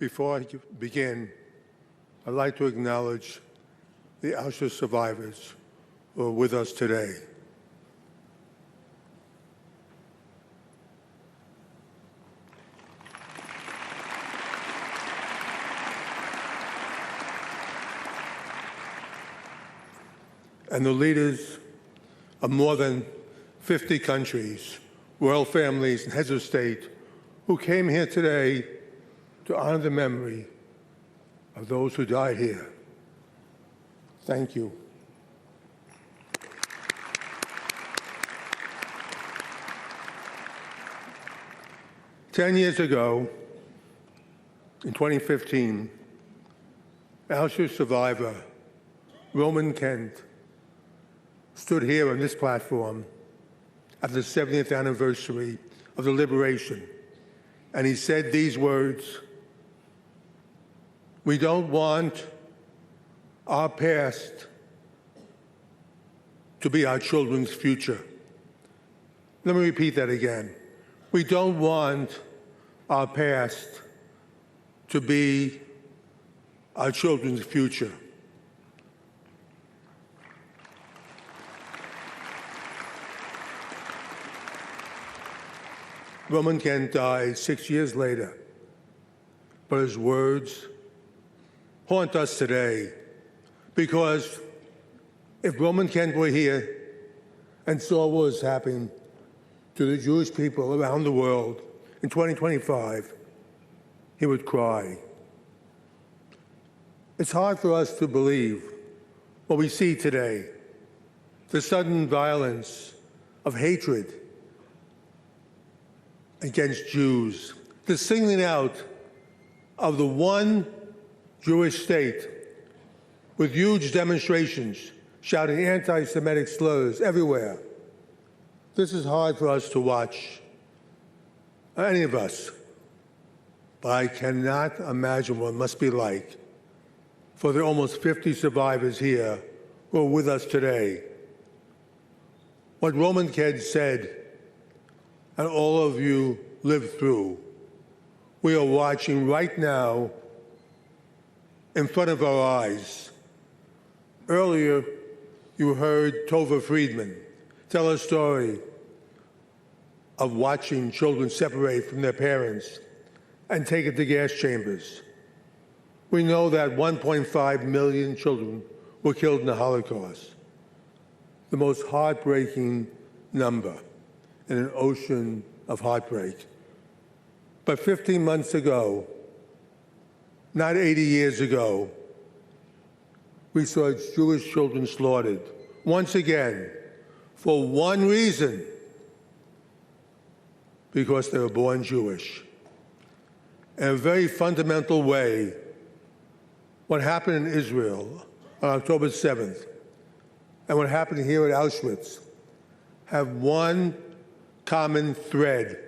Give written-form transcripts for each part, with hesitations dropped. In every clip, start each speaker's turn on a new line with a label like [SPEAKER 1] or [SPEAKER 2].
[SPEAKER 1] Before I begin, I'd like to acknowledge the Auschwitz survivors who are with us today. And the leaders of more than 50 countries, royal families, and heads of state who came here today to honor the memory of those who died here. Thank you. Ten years ago, in 2015, Auschwitz survivor Roman Kent stood here on this platform at the 70th anniversary of the liberation, and he said these words: "We don't want our past to be our children's future." Let me repeat that again. We don't want our past to be our children's future. Roman Kent died 6 years later, but his words haunt us today, because if Roman Kent were here and saw what was happening to the Jewish people around the world in 2025, he would cry. It's hard for us to believe what we see today, the sudden violence of hatred against Jews, the singling out of the one Jewish state with huge demonstrations shouting anti-Semitic slurs everywhere. This is hard for us to watch, any of us, but I cannot imagine what it must be like for the almost 50 survivors here who are with us today. What Roman Kent said, and all of you lived through, we are watching right now in front of our eyes. Earlier, you heard Tova Friedman tell a story of watching children separate from their parents and taken to gas chambers. We know that 1.5 million children were killed in the Holocaust, the most heartbreaking number in an ocean of heartbreak. But 15 months ago, not 80 years ago, we saw Jewish children slaughtered, once again, for one reason: because they were born Jewish. In a very fundamental way, what happened in Israel on October 7th and what happened here at Auschwitz have one common thread: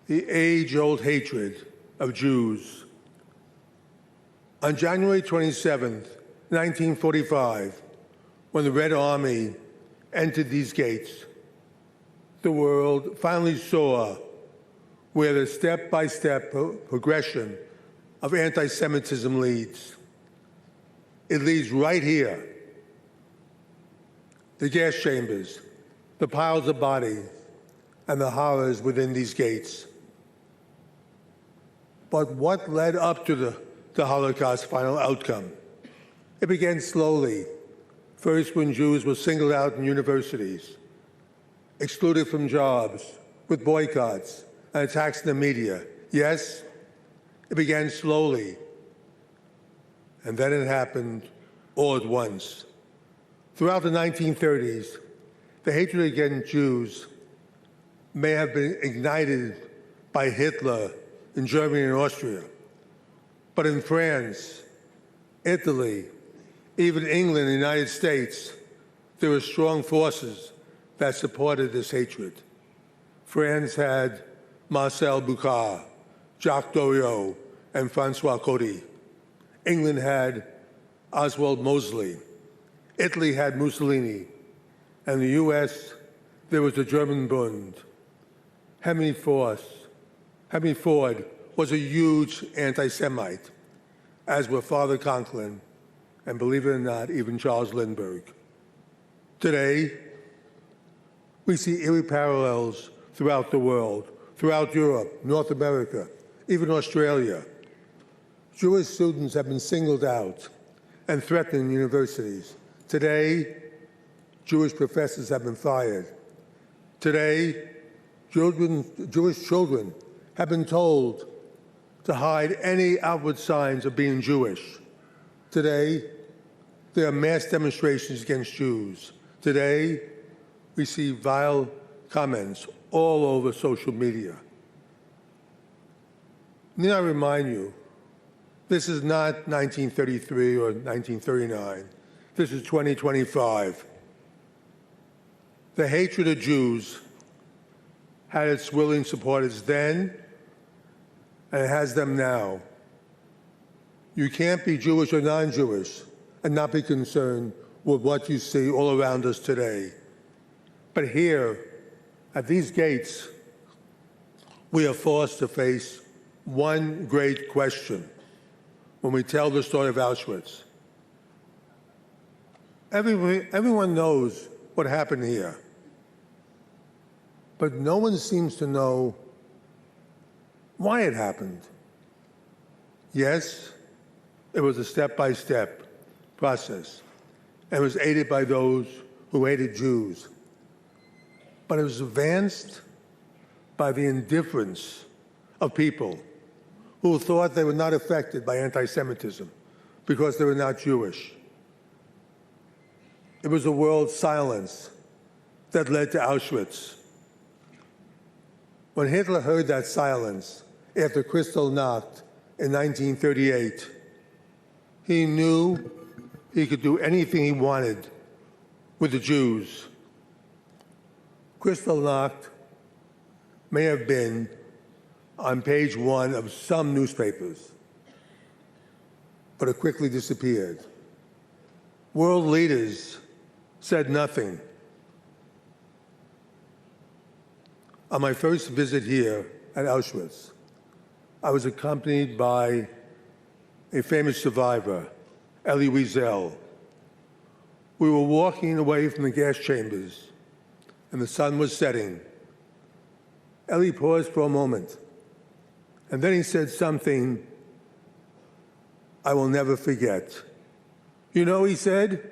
[SPEAKER 1] the age-old hatred of Jews. On January 27th, 1945, when the Red Army entered these gates, the world finally saw where the step-by-step progression of anti-Semitism leads. It leads right here. The gas chambers, the piles of bodies, and the horrors within these gates. But what led up to the Holocaust's final outcome? It began slowly, first when Jews were singled out in universities, excluded from jobs, with boycotts and attacks in the media. Yes, it began slowly, and then it happened all at once. Throughout the 1930s, the hatred against Jews may have been ignited by Hitler in Germany and Austria, but in France, Italy, even England and the United States, there were strong forces that supported this hatred. France had Marcel Boucard, Jacques Doriot, and Francois Coty. England had Oswald Mosley. Italy had Mussolini. And the U.S., there was the German Bund. Henry Ford was a huge anti-Semite, as were Father Conklin, and believe it or not, even Charles Lindbergh. Today, we see eerie parallels throughout the world, throughout Europe, North America, even Australia. Jewish students have been singled out and threatened in universities. Today, Jewish professors have been fired. Today, Jewish children have been told to hide any outward signs of being Jewish. Today, there are mass demonstrations against Jews. Today, we see vile comments all over social media. Need I remind you, this is not 1933 or 1939. This is 2025. The hatred of Jews had its willing supporters then, and it has them now. You can't be Jewish or non-Jewish and not be concerned with what you see all around us today. But here, at these gates, we are forced to face one great question when we tell the story of Auschwitz. Everyone knows what happened here, but no one seems to know why it happened. Yes, it was a step-by-step process, and it was aided by those who hated Jews. But it was advanced by the indifference of people who thought they were not affected by anti-Semitism because they were not Jewish. It was a world silence that led to Auschwitz. When Hitler heard that silence after Kristallnacht in 1938, he knew he could do anything he wanted with the Jews. Kristallnacht may have been on page 1 of some newspapers, but it quickly disappeared. World leaders said nothing. On my first visit here at Auschwitz, I was accompanied by a famous survivor, Elie Wiesel. We were walking away from the gas chambers, and the sun was setting. Elie paused for a moment, and then he said something I will never forget. You know, he said,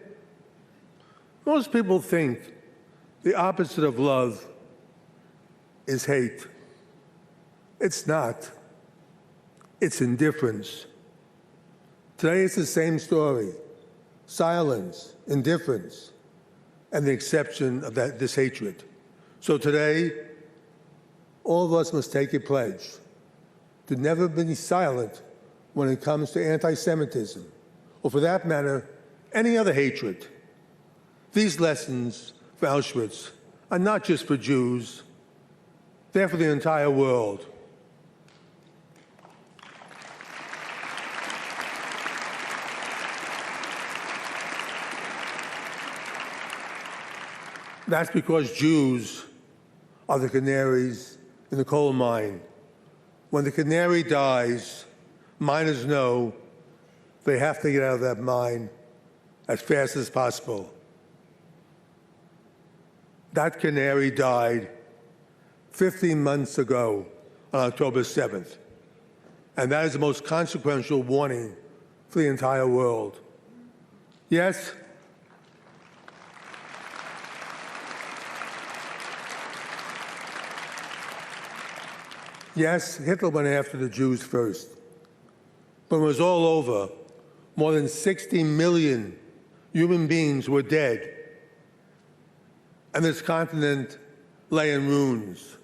[SPEAKER 1] most people think the opposite of love is hate. It's not. It's indifference. Today it's the same story. Silence, indifference, and the exception of this hatred. So today, all of us must take a pledge to never be silent when it comes to anti-Semitism, or for that matter, any other hatred. These lessons for Auschwitz are not just for Jews, they're for the entire world. That's because Jews are the canaries in the coal mine. When the canary dies, miners know they have to get out of that mine as fast as possible. That canary died 15 months ago on October 7th. And that is the most consequential warning for the entire world. Yes, yes, Hitler went after the Jews first. But when it was all over, more than 60 million human beings were dead. And this continent lay in ruins.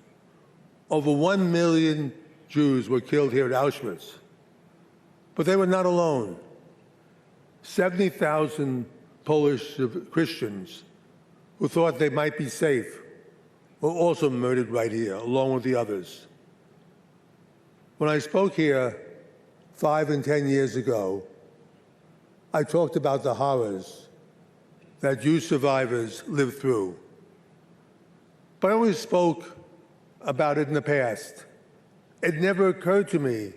[SPEAKER 1] Over 1 million Jews were killed here at Auschwitz. But they were not alone. 70,000 Polish Christians who thought they might be safe were also murdered right here, along with the others. When I spoke here 5 and 10 years ago, I talked about the horrors that Jewish survivors lived through. But I always spoke about it in the past, It never occurred to me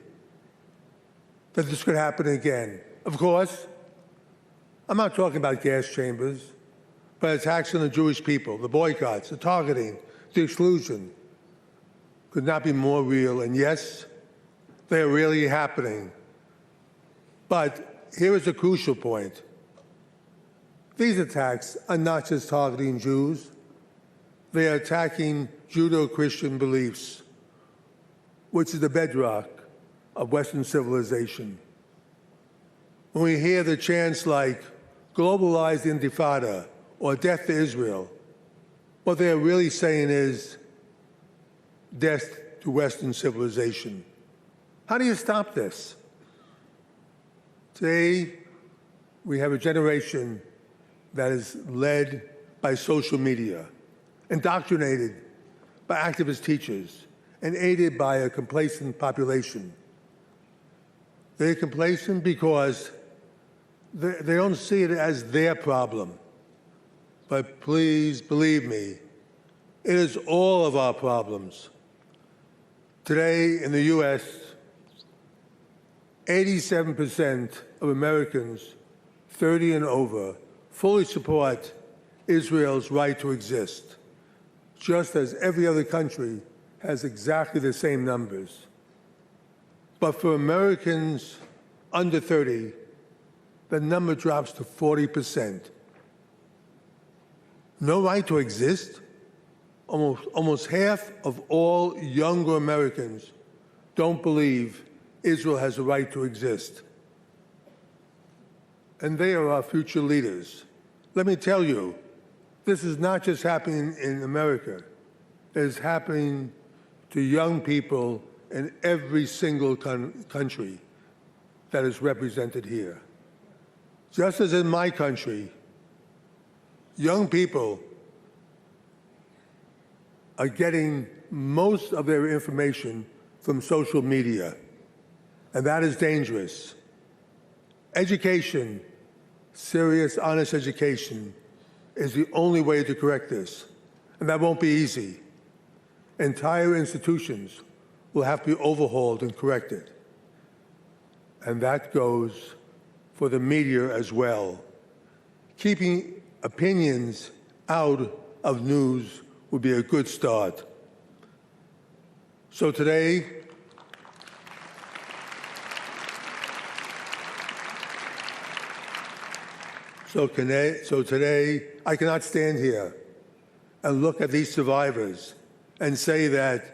[SPEAKER 1] that this could happen again. Of course, I'm not talking about gas chambers, but attacks on the Jewish people, the boycotts, the targeting, the exclusion could not be more real. And yes, they are really happening. But here is a crucial point. These attacks are not just targeting Jews. They are attacking Judeo-Christian beliefs, which is the bedrock of Western civilization. When we hear the chants like globalized intifada or death to Israel, what they are really saying is death to Western civilization. How do you stop this? Today, we have a generation that is led by social media, indoctrinated by activist teachers, and aided by a complacent population. They're complacent because they don't see it as their problem. But please believe me, it is all of our problems. Today in the U.S., 87% of Americans 30 and over fully support Israel's right to exist, just as every other country has exactly the same numbers. But for Americans under 30, the number drops to 40%. No right to exist? Almost half of all younger Americans don't believe Israel has a right to exist. And they are our future leaders. Let me tell you, this is not just happening in America. It is happening to young people in every single country that is represented here. Just as in my country, young people are getting most of their information from social media, and that is dangerous. Education, serious, honest education, is the only way to correct this, and that won't be easy. Entire institutions will have to be overhauled and corrected, and that goes for the media as well. Keeping opinions out of news would be a good start. So today, I cannot stand here and look at these survivors and say that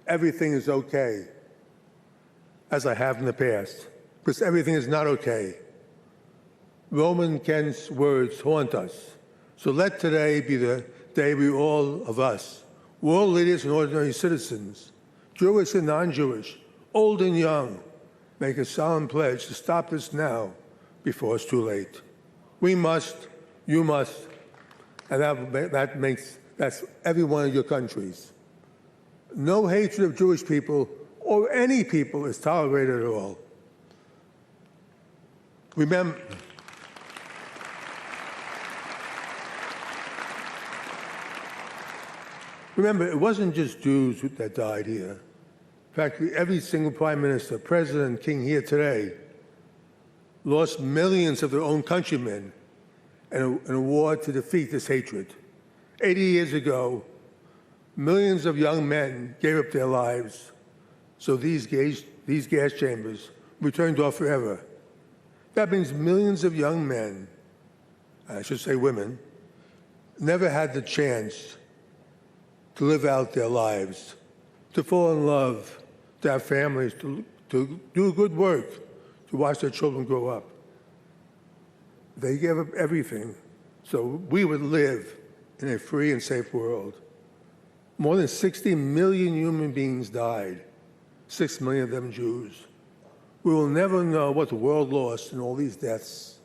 [SPEAKER 1] everything is okay, as I have in the past, because everything is not okay. Roman Kent's words haunt us. So let today be the day we all of us, world leaders and ordinary citizens, Jewish and non-Jewish, old and young, make a solemn pledge to stop this now before it's too late. We must, you must, and that's every one of your countries. No hatred of Jewish people or any people is tolerated at all. Remember, it wasn't just Jews that died here. In fact, every single prime minister, president, king here today lost millions of their own countrymen in a war to defeat this hatred. 80 years ago, millions of young men gave up their lives so these gas chambers were turned off forever. That means millions of young men, I should say women, never had the chance to live out their lives, to fall in love, to have families, to do good work, to watch their children grow up. They gave up everything so we would live in a free and safe world. More than 60 million human beings died, 6 million of them Jews. We will never know what the world lost in all these deaths,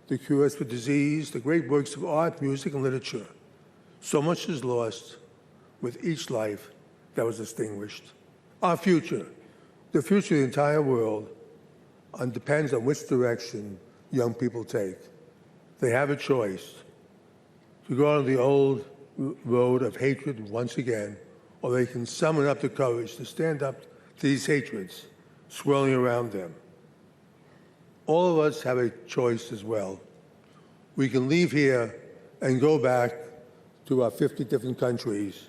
[SPEAKER 1] the cures for disease, the great works of art, music, and literature. So much is lost with each life that was extinguished. Our future, the future of the entire world, depends on which direction young people take. They have a choice to go on the old road of hatred once again, or they can summon up the courage to stand up these hatreds swirling around them. All of us have a choice as well. We can leave here and go back to our 50 different countries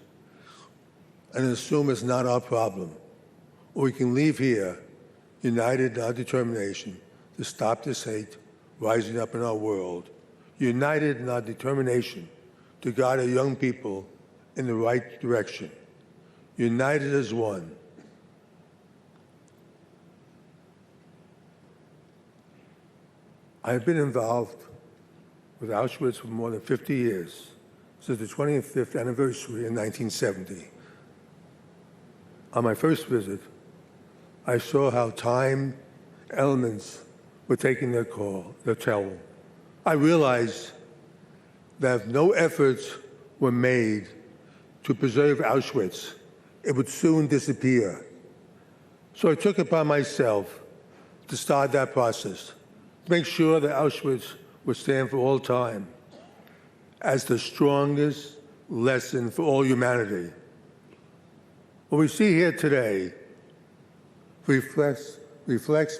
[SPEAKER 1] and assume it's not our problem. Or we can leave here united in our determination to stop this hate rising up in our world, united in our determination to guide our young people in the right direction, united as one. I've been involved with Auschwitz for more than 50 years, since the 25th anniversary in 1970. On my first visit, I saw how time elements were taking their toll. I realized that if no efforts were made to preserve Auschwitz, it would soon disappear. So I took it upon myself to start that process, to make sure that Auschwitz would stand for all time as the strongest lesson for all humanity. What we see here today reflects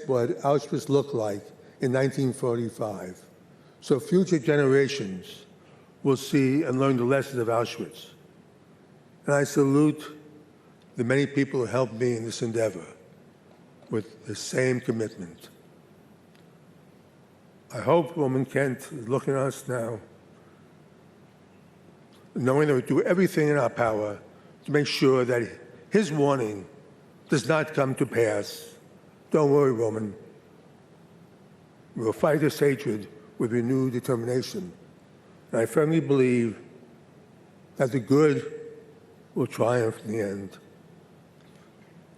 [SPEAKER 1] what Auschwitz looked like in 1945. So future generations will see and learn the lessons of Auschwitz. And I salute the many people who helped me in this endeavor with the same commitment. I hope Roman Kent is looking at us now, knowing that we do everything in our power to make sure that his warning does not come to pass. Don't worry, Roman. We'll fight this hatred with renewed determination. And I firmly believe that the good will triumph in the end.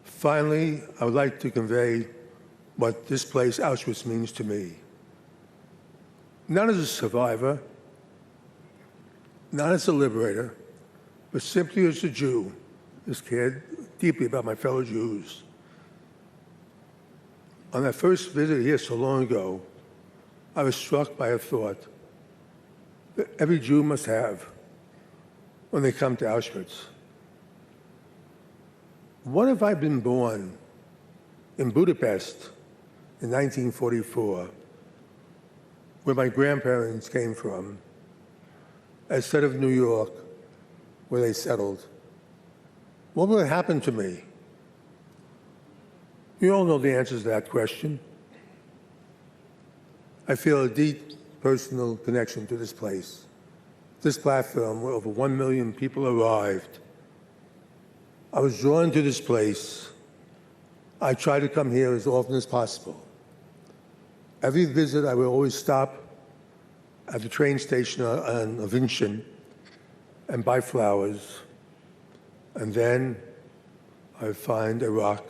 [SPEAKER 1] Finally, I would like to convey what this place, Auschwitz, means to me. Not as a survivor, not as a liberator, but simply as a Jew who cared deeply about my fellow Jews. On that first visit here so long ago, I was struck by a thought that every Jew must have when they come to Auschwitz. What if I'd been born in Budapest in 1944, where my grandparents came from, instead of New York, where they settled? What would have happened to me? You all know the answers to that question. I feel a deep personal connection to this place, this platform where over 1 million people arrived. I was drawn to this place. I try to come here as often as possible. Every visit, I would always stop at the train station on Avinshin and buy flowers. And then I would find a rock,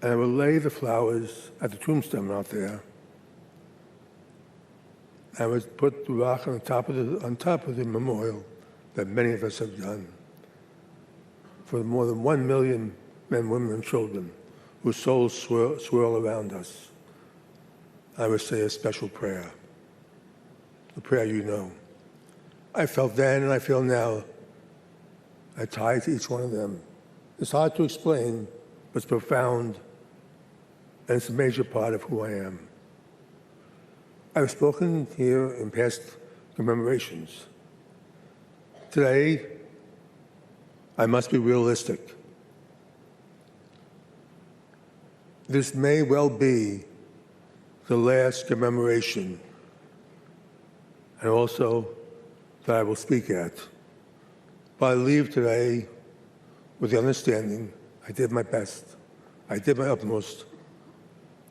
[SPEAKER 1] and I would lay the flowers at the tombstone out there. I would put the rock on top of the memorial that many of us have done for more than 1 million men, women, and children whose souls swirl around us. I would say a special prayer, the prayer you know. I felt then and I feel now. I tie to each one of them. It's hard to explain, but it's profound, and it's a major part of who I am. I've spoken here in past commemorations. Today, I must be realistic. This may well be the last commemoration, and also that I will speak at. But I leave today with the understanding I did my best. I did my utmost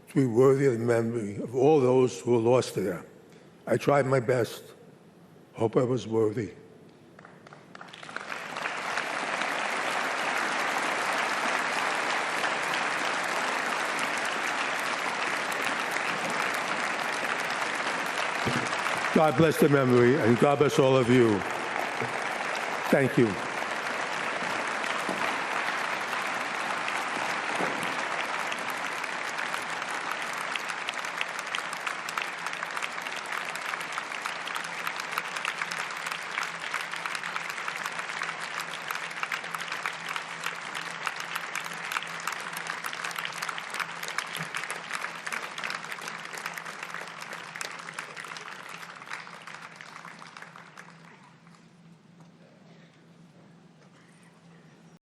[SPEAKER 1] to be worthy of the memory of all those who were lost there. I tried my best. Hope I was worthy. God bless the memory, and God bless all of you. Thank you.